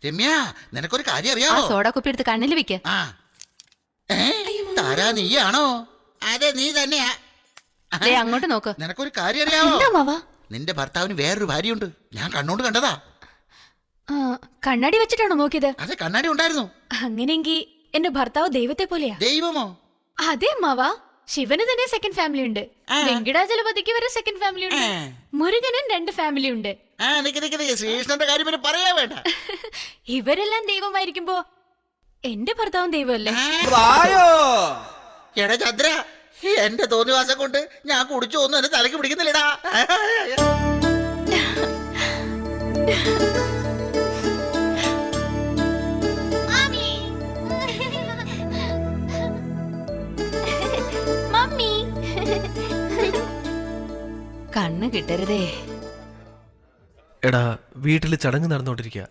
രമ്യ, നിനക്കൊരു കാര്യം ആ അറിയാമോ? സോഡ കുപ്പി എടുത്ത് കണ്ണിൽ വെക്ക്. ആ താരാ, നീയാണോ? അതെ, നീ തന്നെയാ. ദേ അങ്ങോട്ട് നോക്ക്. നിനക്കൊരു കാര്യം അറിയാമോ? എന്താ മാവാ? നിന്റെ ഭർത്താവിന് വേറൊരു ഭാര്യയുണ്ട്. ഞാൻ കണ്ണോണ്ട് കണ്ടതാ. കണ്ണാടി വെച്ചിട്ടാണോ നോക്കിയത്? അതെ, കണ്ണാടി ഉണ്ടായിരുന്നു. അങ്ങനെയെങ്കി എന്റെ ഭർത്താവ് ദൈവത്തെ പോലെയാ. ദൈവമോ? അതെ മാവാ, ശിവന് തന്നെ സെക്കൻഡ് ഫാമിലി ഉണ്ട്, വെങ്കിടാചലപതിക്ക് വരെ സെക്കൻഡ് ഫാമിലി ഉണ്ട്, മുരുകനും 2 ഫാമിലി ഉണ്ട്. ശ്രീകൃഷ്ണന്റെ കാര്യം പിന്നെ പറയാ വേണ്ട. ഇവരെല്ലാം ദൈവമായിരിക്കുമ്പോ എന്റെ ഭർത്താവും ദൈവമല്ലേ? എടാ ചന്ദ്ര, എന്റെ തോന്നിവാസം കൊണ്ട് ഞാൻ കുടിച്ചു ഒന്നും എന്റെ തലക്ക് പിടിക്കുന്നില്ലടാ. മമ്മി, കണ്ണ് കിട്ടരുതേ. എടാ, വീട്ടില് ചടങ്ങ് നടന്നോണ്ടിരിക്കുക.